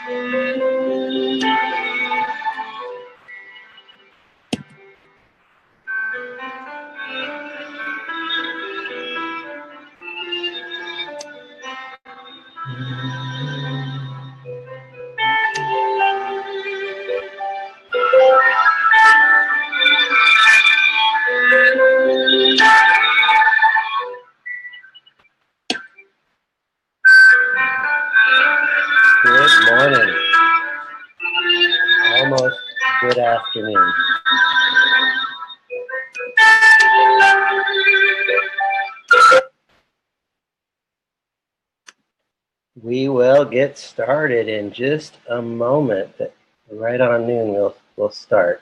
Good morning. Almost good afternoon. We will get started in just a moment. Right on noon we'll start.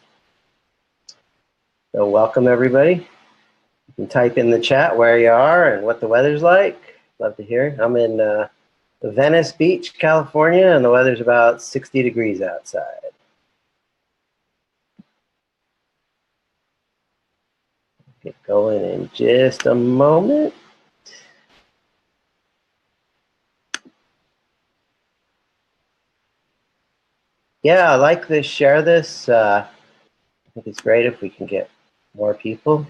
So welcome everybody. You can type in the chat where you are and what the weather's like. Love to hear. I'm in Venice Beach, California, and the weather's about 60 degrees outside. Get going in just a moment. Yeah, I like this, share this. I think it's great if we can get more people.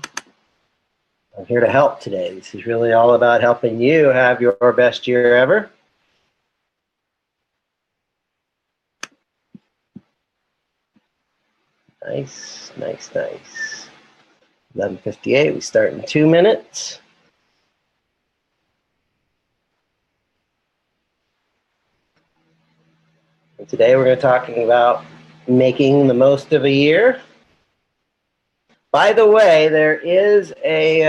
I'm here to help today. This is really all about helping you have your best year ever. Nice, nice, nice. 11:58, we start in 2 minutes. And today we're going to be talking about making the most of a year. By the way, there is a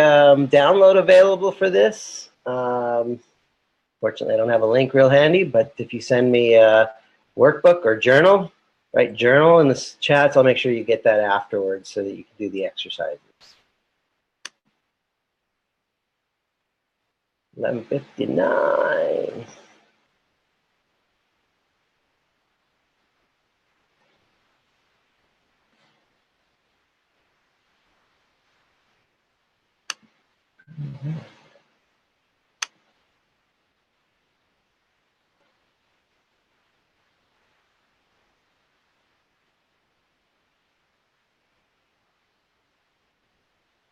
download available for this. Fortunately, I don't have a link real handy, but if you send me a workbook or journal, write journal in the chats, I'll make sure you get that afterwards so that you can do the exercises. 11:59.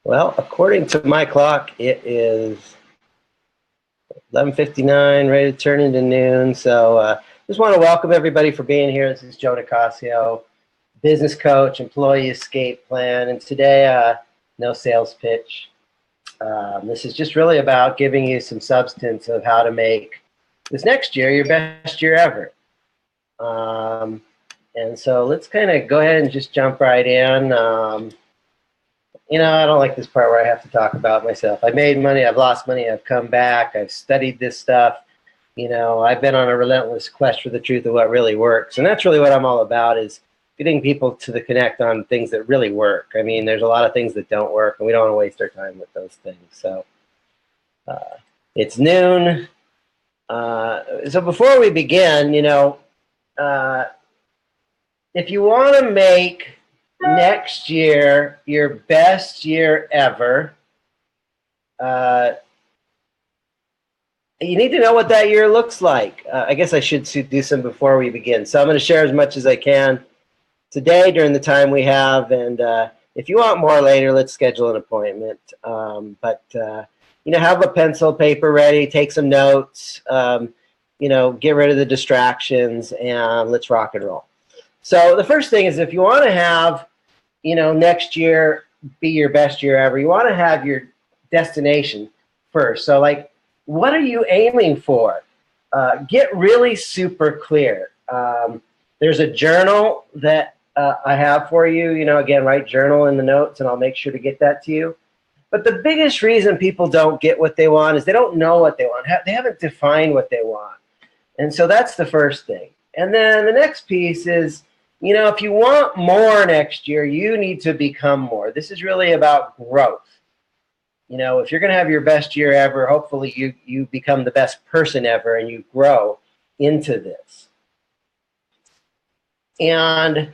Well, according to my clock, it is 11:59, ready to turn into noon. So just want to welcome everybody for being here. This is Joe Nicasio, business coach, employee escape plan. And today, no sales pitch. This is just really about giving you some substance of how to make this next year your best year ever. And so let's kind of go ahead and just jump right in. You know, I don't like this part where I have to talk about myself. I made money, I've lost money, I've come back, I've studied this stuff. You know, I've been on a relentless quest for the truth of what really works. And that's really what I'm all about, is getting people to the connect on things that really work. I mean, there's a lot of things that don't work, and we don't want to waste our time with those things. So it's noon. So before we begin, you know, if you want to make next year your best year ever, you need to know what that year looks like. I guess I should do some before we begin. So I'm going to share as much as I can today during the time we have, and if you want more later, let's schedule an appointment. You know, have a pencil, paper ready, take some notes, you know, get rid of the distractions, and let's rock and roll. So the first thing is, if you want to have, you know, next year be your best year ever, you want to have your destination first. So like, what are you aiming for? Get really super clear. There's a journal that I have for you. You know, again, write journal in the notes, and I'll make sure to get that to you. But the biggest reason people don't get what they want is they don't know what they want. They haven't defined what they want. And so that's the first thing. And then the next piece is, you know, if you want more next year, you need to become more. This is really about growth. You know, if you're going to have your best year ever, hopefully you become the best person ever and you grow into this. And,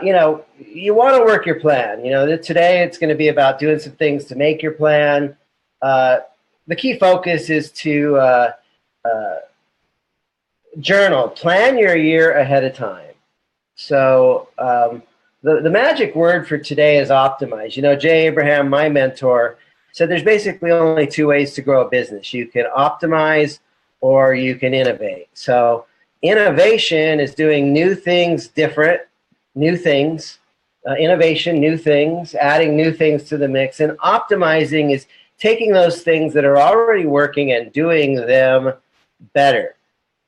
you know, you want to work your plan. You know, today it's going to be about doing some things to make your plan. The key focus is to journal. Plan your year ahead of time. So the magic word for today is optimize. You know, Jay Abraham, my mentor, said there's basically only two ways to grow a business. You can optimize or you can innovate. So innovation is doing new things different, new things. Innovation, new things, adding new things to the mix. And optimizing is taking those things that are already working and doing them better.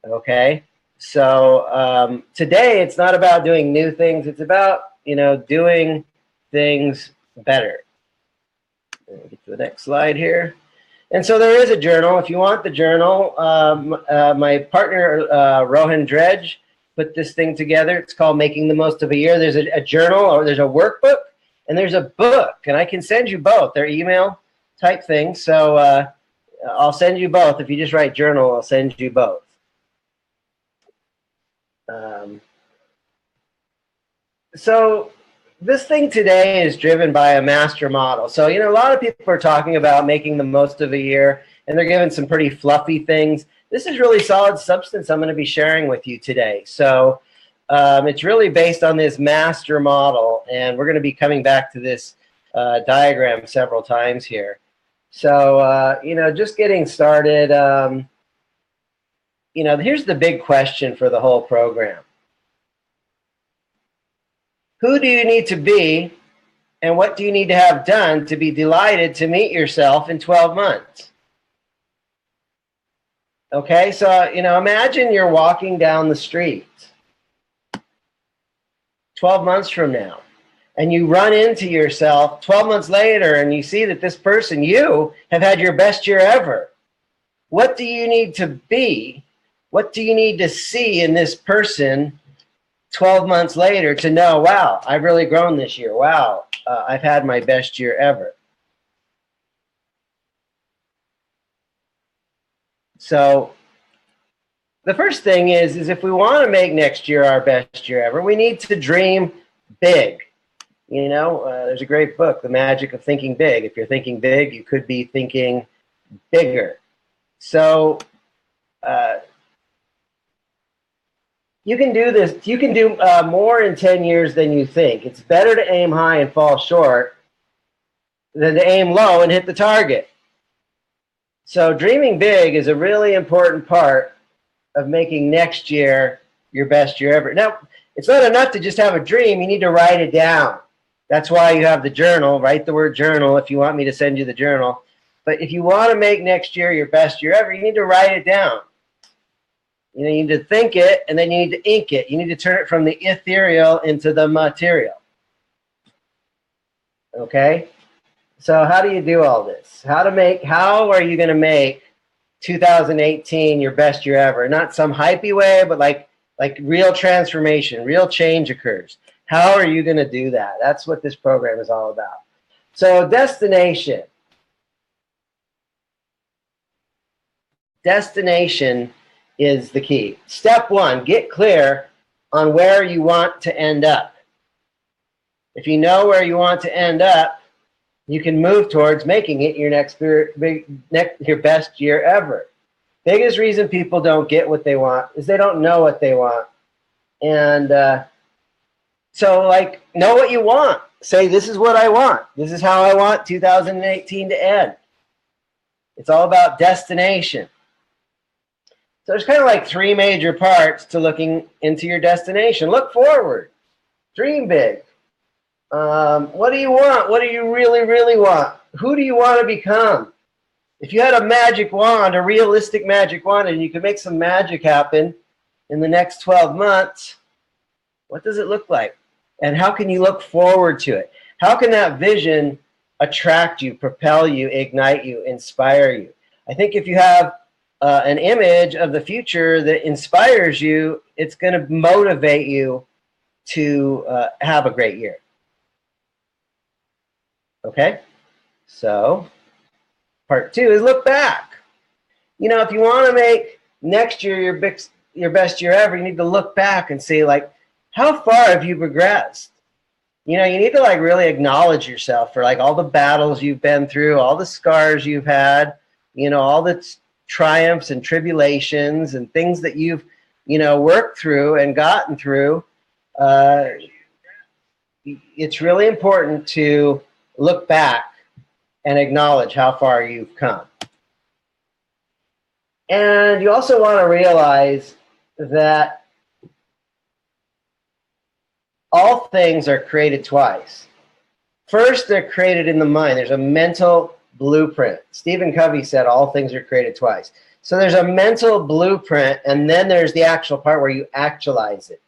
Okay? So today it's not about doing new things. It's about, you know, doing things better. Get to the next slide here. And so there is a journal. If you want the journal, my partner, Rohan Dredge, put this thing together. It's called Making the Most of a Year. There's a journal, or there's a workbook, and there's a book. And I can send you both. They're email type things. So I'll send you both. If you just write journal, I'll send you both. So this thing today is driven by a master model. So, you know, a lot of people are talking about making the most of a year, and they're giving some pretty fluffy things. This is really solid substance I'm going to be sharing with you today. So it's really based on this master model, and we're going to be coming back to this diagram several times here. So, you know, just getting started, you know, here's the big question for the whole program. Who do you need to be, and what do you need to have done to be delighted to meet yourself in 12 months? Okay, so, you know, imagine you're walking down the street 12 months from now, and you run into yourself 12 months later, and you see that this person, you have had your best year ever. What do you need to be? What do you need to see in this person 12 months later to know, wow, I've really grown this year. Wow, I've had my best year ever. So the first thing is if we want to make next year our best year ever, we need to dream big. You know, there's a great book, The Magic of Thinking Big. If you're thinking big, you could be thinking bigger. So you can do this. You can do more in 10 years than you think. It's better to aim high and fall short than to aim low and hit the target. So dreaming big is a really important part of making next year your best year ever. Now, it's not enough to just have a dream. You need to write it down. That's why you have the journal. Write the word journal if you want me to send you the journal. But if you want to make next year your best year ever, you need to write it down. You know, you need to think it, and then you need to ink it. You need to turn it from the ethereal into the material. Okay? So how do you do all this? How are you going to make 2018 your best year ever? Not some hypey way, but like real transformation, real change occurs. How are you going to do that? That's what this program is all about. So destination. Destination is the key. Step one, get clear on where you want to end up. If you know where you want to end up, you can move towards making it your your best year ever. Biggest reason people don't get what they want is they don't know what they want. And so, like, know what you want. Say, this is what I want. This is how I want 2018 to end. It's all about destination. So there's kind of like three major parts to looking into your destination. Look forward. Dream big. What do you want? What do you really, really want? Who do you want to become? If you had a magic wand, a realistic magic wand, and you could make some magic happen in the next 12 months, what does it look like? And how can you look forward to it? How can that vision attract you, propel you, ignite you, inspire you? I think if you have an image of the future that inspires you, it's going to motivate you to have a great year. Okay? So, part two is look back. You know, if you want to make next year your best year ever, you need to look back and see, like, how far have you progressed? You know, you need to, like, really acknowledge yourself for, like, all the battles you've been through, all the scars you've had, you know, all the triumphs and tribulations and things that you've worked through and gotten through, it's really important to look back and acknowledge how far you've come. And you also want to realize that all things are created twice. First, they're created in the mind. There's a mental blueprint. Stephen Covey said all things are created twice. So there's a mental blueprint, and then there's the actual part where you actualize it.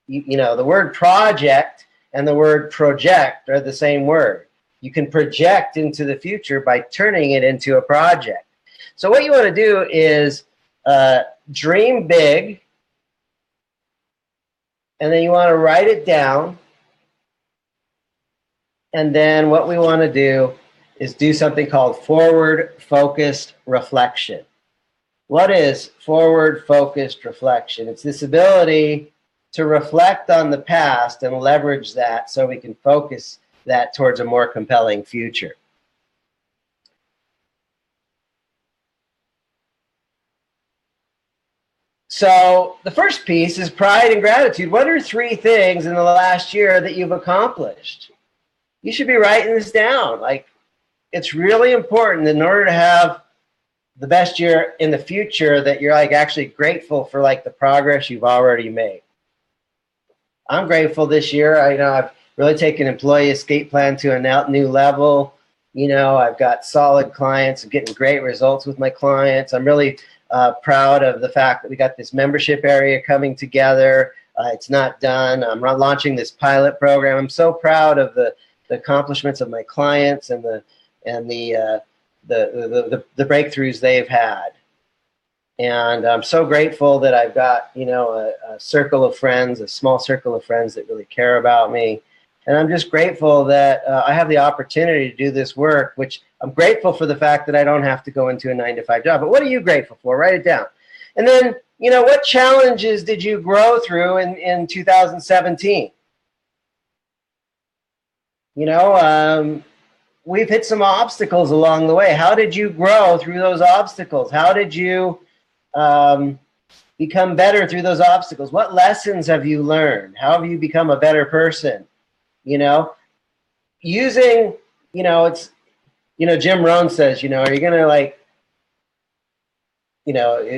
The word project and the word project are the same word. You can project into the future by turning it into a project. So what you want to do is dream big, and then you want to write it down. And then what we want to do is do something called forward-focused reflection. What is forward-focused reflection? It's this ability to reflect on the past and leverage that so we can focus that towards a more compelling future. So the first piece is pride and gratitude. What are 3 things in the last year that you've accomplished? You should be writing this down. Like, it's really important in order to have the best year in the future that you're like actually grateful for like the progress you've already made. I'm grateful this year. I've really taken employee escape plan to a new level. I've got solid clients. I'm getting great results with my clients. I'm really proud of the fact that we got this membership area coming together. It's not done. I'm launching this pilot program. I'm so proud of the accomplishments of my clients and the breakthroughs they've had. And I'm so grateful that I've got, a circle of friends, a small circle of friends that really care about me. And I'm just grateful that I have the opportunity to do this work, which I'm grateful for the fact that I don't have to go into a 9-to-5 job. But what are you grateful for? Write it down. And then, what challenges did you grow through in 2017? We've hit some obstacles along the way. How did you grow through those obstacles? How did you become better through those obstacles? What lessons have you learned? How have you become a better person? Using, it's, Jim Rohn says, are you going to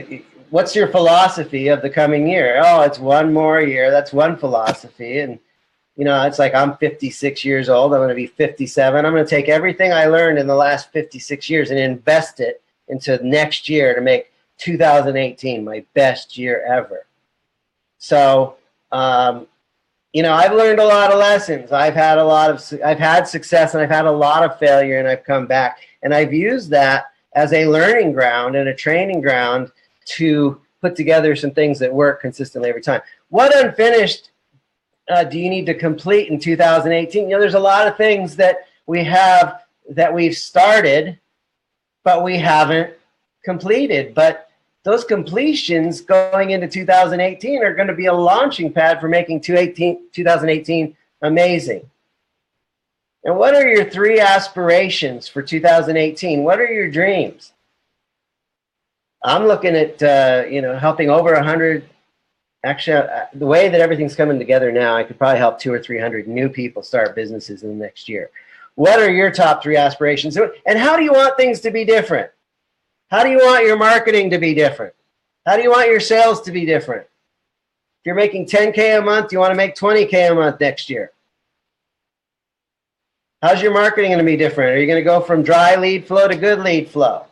what's your philosophy of the coming year? Oh, it's one more year. That's one philosophy. And, it's like I'm 56 years old. I'm going to be 57. I'm going to take everything I learned in the last 56 years and invest it into next year to make 2018 my best year ever. So, I've learned a lot of lessons. I've had success and I've had a lot of failure, and I've come back, and I've used that as a learning ground and a training ground to put together some things that work consistently every time. What unfinished do you need to complete in 2018? There's a lot of things that we've started, but we haven't completed. But those completions going into 2018 are going to be a launching pad for making 2018 amazing. And what are your 3 aspirations for 2018? What are your dreams? I'm looking at, helping over 100. Actually, the way that everything's coming together now, I could probably help 200 or 300 new people start businesses in the next year. What are your top 3 aspirations? And how do you want things to be different? How do you want your marketing to be different? How do you want your sales to be different? If you're making 10K a month, you want to make 20K a month next year. How's your marketing going to be different? Are you going to go from dry lead flow to good lead flow?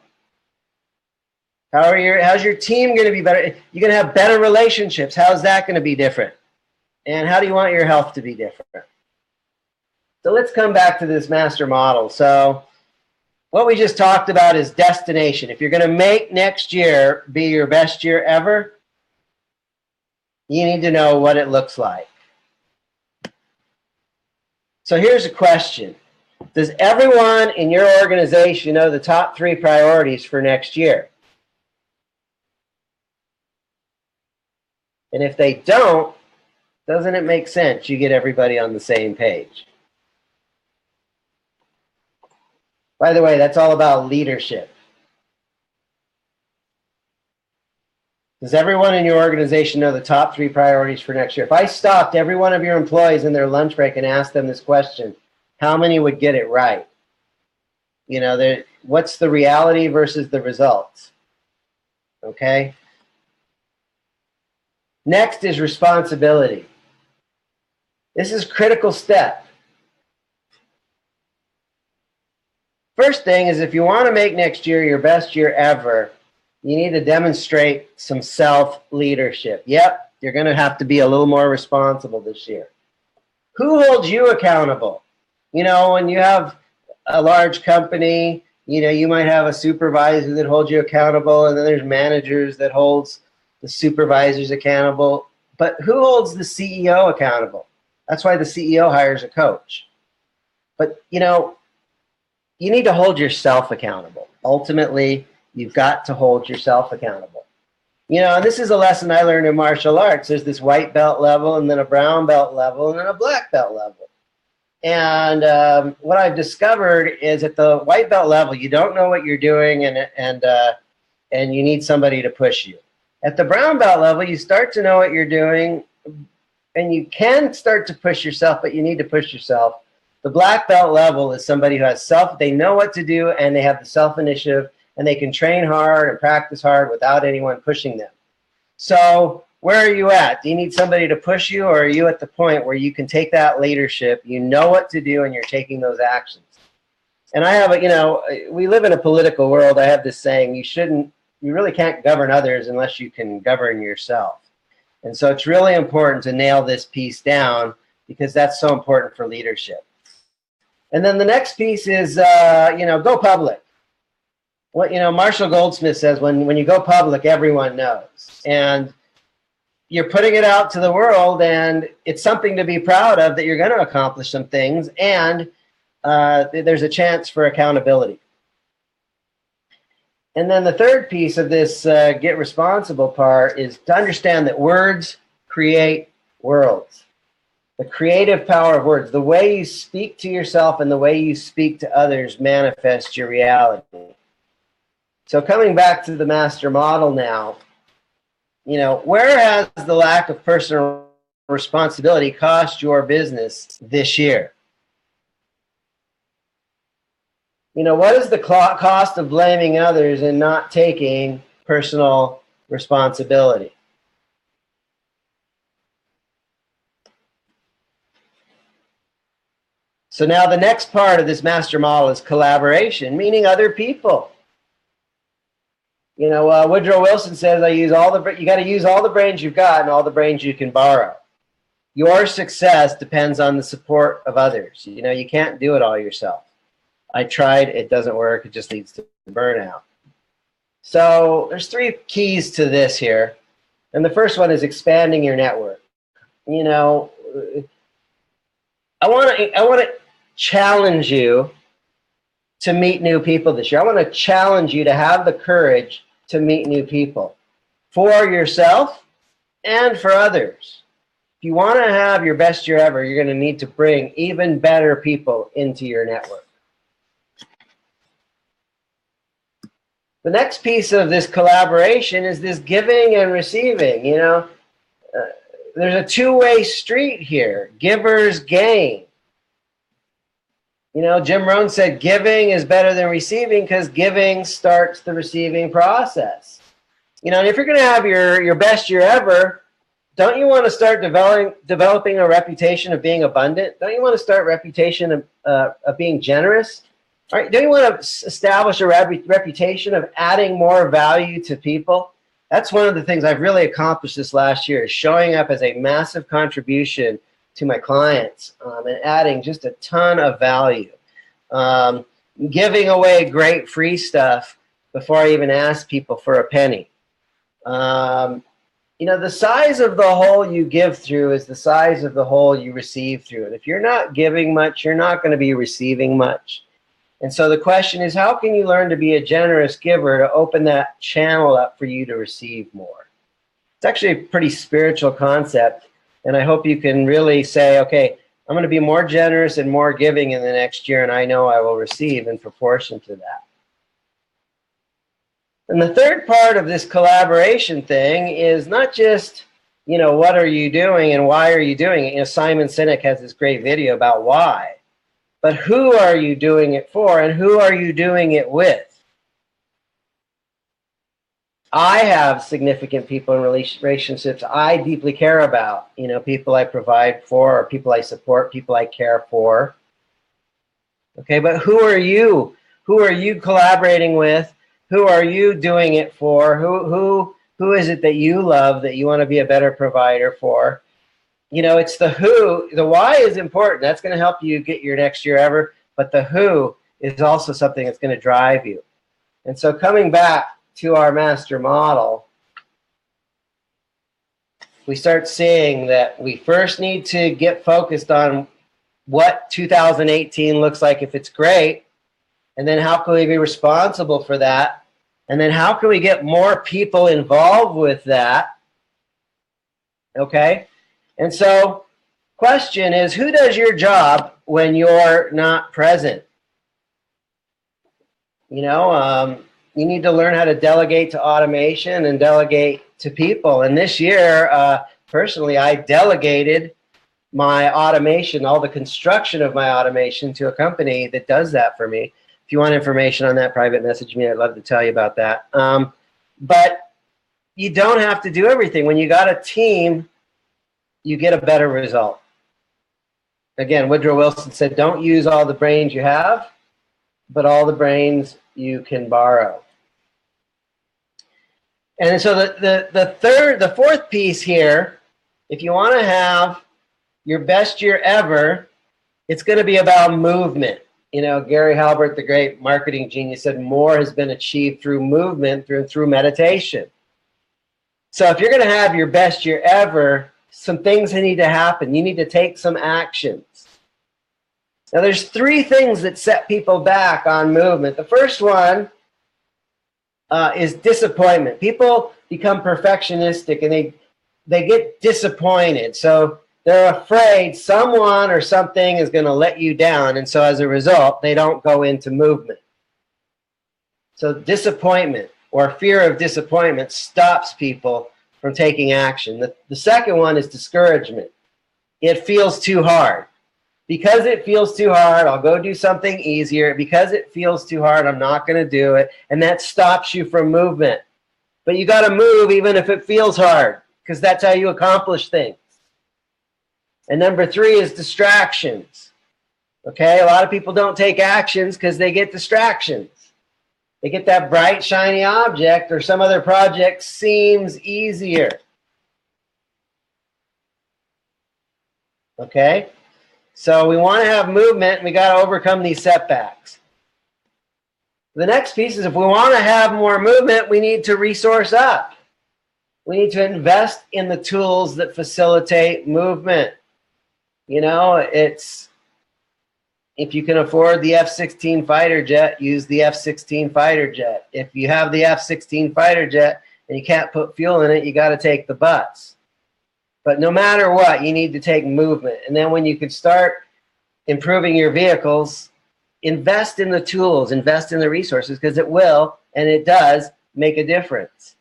How's your team going to be better? You're going to have better relationships. How's that going to be different? And how do you want your health to be different? So let's come back to this master model. So what we just talked about is destination. If you're going to make next year be your best year ever, you need to know what it looks like. So here's a question. Does everyone in your organization know the top 3 priorities for next year? And if they don't, doesn't it make sense you get everybody on the same page? By the way, that's all about leadership. Does everyone in your organization know the top 3 priorities for next year? If I stopped every one of your employees in their lunch break and asked them this question, how many would get it right? You know, what's the reality versus the results? Okay. Next is responsibility. This is a critical step. First thing is, if you want to make next year your best year ever, you need to demonstrate some self-leadership. Yep, you're going to have to be a little more responsible this year. Who holds you accountable? You know, when you have a large company, you know, you might have a supervisor that holds you accountable, and then there's managers that holds the supervisors accountable. But who holds the CEO accountable? That's why the CEO hires a coach. But, you know, you need to hold yourself accountable. Ultimately, you've got to hold yourself accountable. You know, and this is a lesson I learned in martial arts. There's this white belt level, and then a brown belt level, and then a black belt level. And what I've discovered is at the white belt level, you don't know what you're doing, and you need somebody to push you. At the brown belt level, you start to know what you're doing, and you can start to push yourself, but you need to push yourself. The black belt level is somebody who has they know what to do, and they have the self-initiative, and they can train hard and practice hard without anyone pushing them. So where are you at? Do you need somebody to push you, or are you at the point where you can take that leadership, you know what to do, and you're taking those actions? And I have you know, we live in a political world. I have this saying, you really can't govern others unless you can govern yourself. And so it's really important to nail this piece down, because that's so important for leadership. And then the next piece is, you know, go public. What, you know, Marshall Goldsmith says, when you go public, everyone knows. And you're putting it out to the world, and it's something to be proud of that you're going to accomplish some things, and there's a chance for accountability. And then the third piece of this get responsible part is to understand that words create worlds. The creative power of words, the way you speak to yourself and the way you speak to others manifests your reality. So coming back to the master model now, you know, where has the lack of personal responsibility cost your business this year? You know, what is the cost of blaming others and not taking personal responsibility? So now the next part of this master model is collaboration, meaning other people. You know, Woodrow Wilson says, you got to use all the brains you've got and all the brains you can borrow. Your success depends on the support of others. You know, you can't do it all yourself. I tried, it doesn't work, it just leads to burnout. So there's 3 keys to this here. And the first one is expanding your network. You know, I want to challenge you to meet new people this year. I want to challenge you to have the courage to meet new people for yourself and for others. If you want to have your best year ever, you're going to need to bring even better people into your network. The next piece of this collaboration is this giving and receiving. You know, there's a two-way street here. Givers gain. You know, Jim Rohn said giving is better than receiving because giving starts the receiving process. You know, and if you're going to have your best year ever, don't you want to start developing a reputation of being abundant? Don't you want to start a reputation of being generous? All right, don't you want to establish a reputation of adding more value to people? That's one of the things I've really accomplished this last year, is showing up as a massive contribution to my clients and adding just a ton of value. Giving away great free stuff before I even ask people for a penny. You know, the size of the hole you give through is the size of the hole you receive through. And if you're not giving much, you're not going to be receiving much. And so the question is, how can you learn to be a generous giver to open that channel up for you to receive more? It's actually a pretty spiritual concept. And I hope you can really say, okay, I'm going to be more generous and more giving in the next year, and I know I will receive in proportion to that. And the third part of this collaboration thing is not just, what are you doing and why are you doing it? Simon Sinek has this great video about why. But who are you doing it for and who are you doing it with? I have significant people in relationships I deeply care about. People I provide for, or people I support, people I care for. Okay, but who are you? Who are you collaborating with? Who are you doing it for? Who is it that you love, that you want to be a better provider for? It's the who. The why is important. That's going to help you get your next year ever. But the who is also something that's going to drive you. And so coming back to our master model, we start seeing that we first need to get focused on what 2018 looks like if it's great, and then how can we be responsible for that, and then how can we get more people involved with that, okay? And so question is, who does your job when you're not present? You need to learn how to delegate to automation and delegate to people. And this year, personally, I delegated my automation, all the construction of my automation, to a company that does that for me. If you want information on that, private message me. I'd love to tell you about that. But you don't have to do everything. When you got a team, you get a better result. Again, Woodrow Wilson said, don't use all the brains you have, but all the brains you can borrow. And so the fourth piece here, if you want to have your best year ever, it's going to be about movement. Gary Halbert, the great marketing genius, said more has been achieved through movement, through meditation. So if you're going to have your best year ever, some things need to happen. You need to take some actions. Now, there's 3 things that set people back on movement. The first one is disappointment. People become perfectionistic and they get disappointed. So they're afraid someone or something is going to let you down. And so as a result, they don't go into movement. So disappointment or fear of disappointment stops people from taking action. The second one is discouragement. It feels too hard. Because it feels too hard, I'll go do something easier. Because it feels too hard, I'm not going to do it. And that stops you from movement. But you got to move even if it feels hard, because that's how you accomplish things. And number 3 is distractions. Okay, a lot of people don't take actions because they get distractions. They get that bright, shiny object, or some other project seems easier. Okay? So we want to have movement, and we got to overcome these setbacks. The next piece is, if we want to have more movement, we need to resource up. We need to invest in the tools that facilitate movement. It's, if you can afford the F-16 fighter jet, use the F-16 fighter jet. If you have the F-16 fighter jet and you can't put fuel in it, you got to take the bus. But no matter what, you need to take movement. And then when you can start improving your vehicles, invest in the tools, invest in the resources, because it will, and it does, make a difference.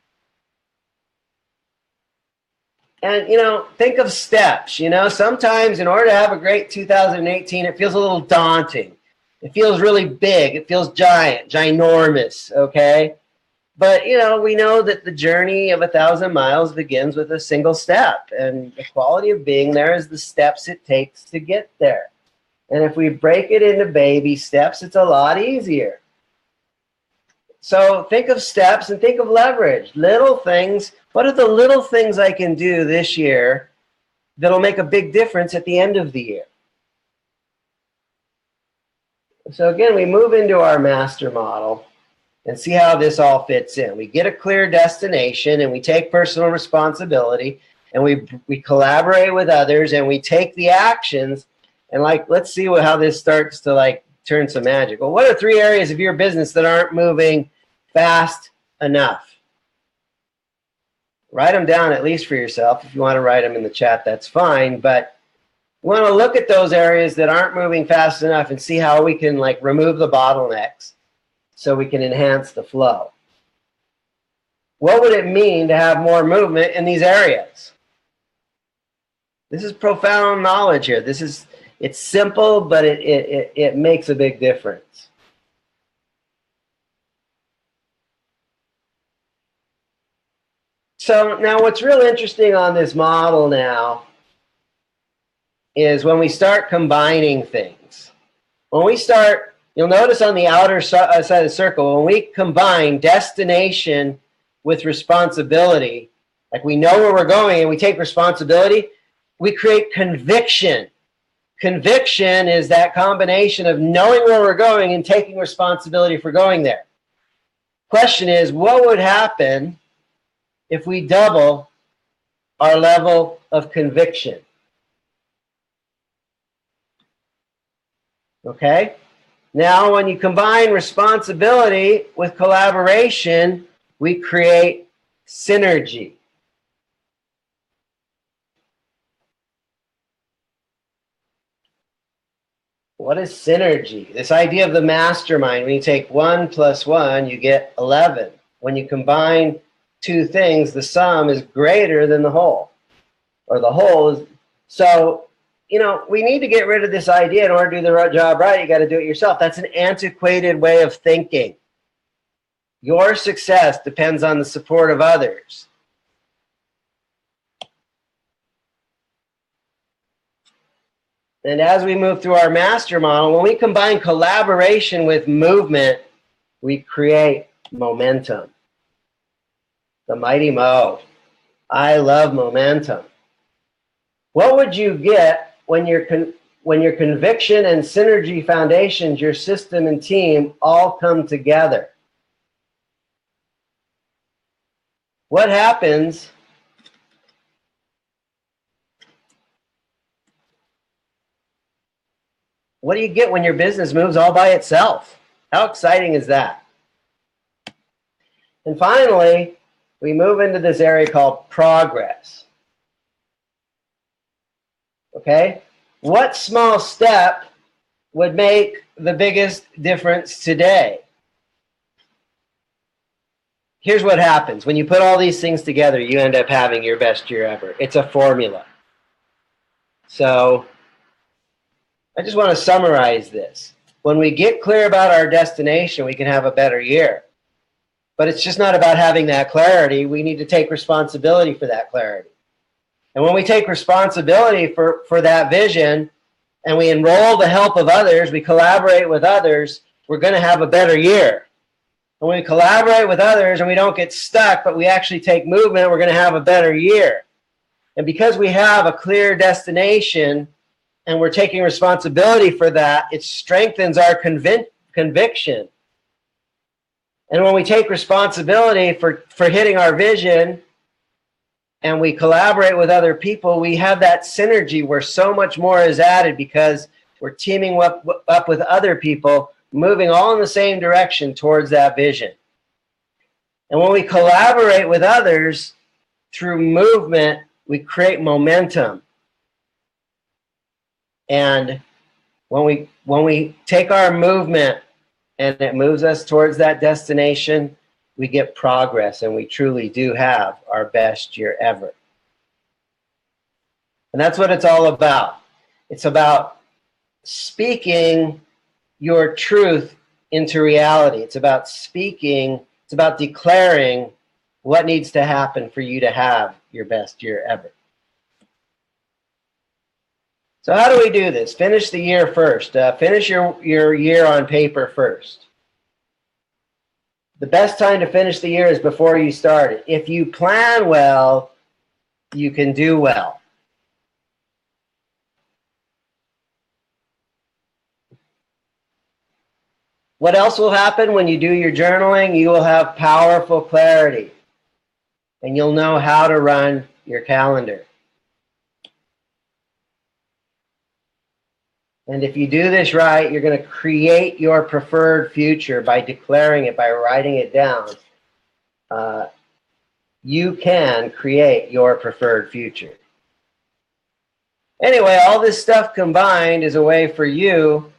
And, think of steps. Sometimes in order to have a great 2018, it feels a little daunting. It feels really big. It feels giant, ginormous, okay? But, we know that the journey of 1,000 miles begins with a single step. And the quality of being there is the steps it takes to get there. And if we break it into baby steps, it's a lot easier. So think of steps and think of leverage. Little things. What are the little things I can do this year that'll make a big difference at the end of the year? So again, we move into our master model and see how this all fits in. We get a clear destination and we take personal responsibility and we collaborate with others and we take the actions, and let's see how this starts to turn some magic. Well, what are 3 areas of your business that aren't moving fast enough? Write them down, at least for yourself. If you want to write them in the chat, that's fine. But we want to look at those areas that aren't moving fast enough and see how we can remove the bottlenecks so we can enhance the flow. What would it mean to have more movement in these areas? This is profound knowledge here. It's simple, but it makes a big difference. So now what's real interesting on this model now is when we start combining things. When we start, you'll notice on the outer side of the circle, when we combine destination with responsibility, like we know where we're going and we take responsibility, we create conviction. Conviction is that combination of knowing where we're going and taking responsibility for going there. Question is, what would happen if we double our level of conviction? Okay? Now, when you combine responsibility with collaboration, we create synergy. What is synergy? This idea of the mastermind. When you take 1 plus 1, you get 11. When you combine two things, the sum is greater than the whole. Or the whole is... So, you know, we need to get rid of this idea in order to do the job right. You got to do it yourself. That's an antiquated way of thinking. Your success depends on the support of others. And as we move through our master model, when we combine collaboration with movement, we create momentum. The mighty Mo. I love momentum. What would you get when your conviction and synergy foundations, your system and team all come together? What happens what do you get when your business moves all by itself? How exciting is that? And finally, we move into this area called progress. Okay? What small step would make the biggest difference today? Here's what happens. When you put all these things together, you end up having your best year ever. It's a formula. So I just want to summarize this. When we get clear about our destination, we can have a better year. But it's just not about having that clarity. We need to take responsibility for that clarity. And when we take responsibility for that vision and we enroll the help of others, we collaborate with others, we're going to have a better year. And when we collaborate with others and we don't get stuck, but we actually take movement, we're going to have a better year. And because we have a clear destination and we're taking responsibility for that, it strengthens our conviction. And when we take responsibility for hitting our vision and we collaborate with other people, we have that synergy where so much more is added because we're teaming up with other people, moving all in the same direction towards that vision. And when we collaborate with others through movement, we create momentum. And when we take our movement and it moves us towards that destination, we get progress, and we truly do have our best year ever. And that's what it's all about. It's about speaking your truth into reality. It's about speaking, it's about declaring what needs to happen for you to have your best year ever. So how do we do this? Finish the year first. Finish your year on paper first. The best time to finish the year is before you start it. If you plan well, you can do well. What else will happen when you do your journaling? You will have powerful clarity, and you'll know how to run your calendar. And if you do this right, you're going to create your preferred future by declaring it, by writing it down. You can create your preferred future. Anyway, all this stuff combined is a way for you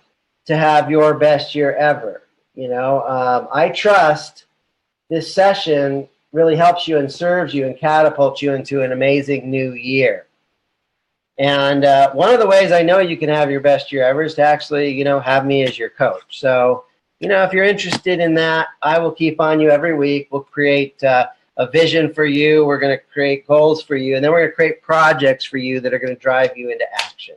to have your best year ever. You know, I trust this session really helps you and serves you and catapults you into an amazing new year. And one of the ways I know you can have your best year ever is to actually, have me as your coach. So, if you're interested in that, I will keep on you every week. We'll create a vision for you. We're going to create goals for you. And then we're going to create projects for you that are going to drive you into action.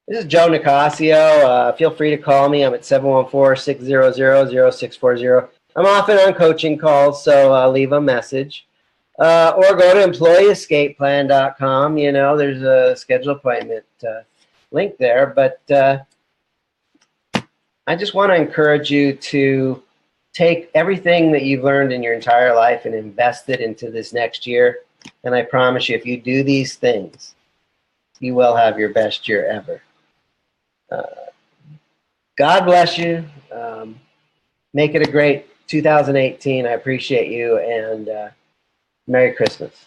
This is Joe Nicasio. Feel free to call me. I'm at 714-600-0640. I'm often on coaching calls, so leave a message. Or go to employeeescapeplan.com. There's a schedule appointment link there. But I just want to encourage you to take everything that you've learned in your entire life and invest it into this next year. And I promise you, if you do these things, you will have your best year ever. God bless you. Make it a great 2018. I appreciate you, and Merry Christmas.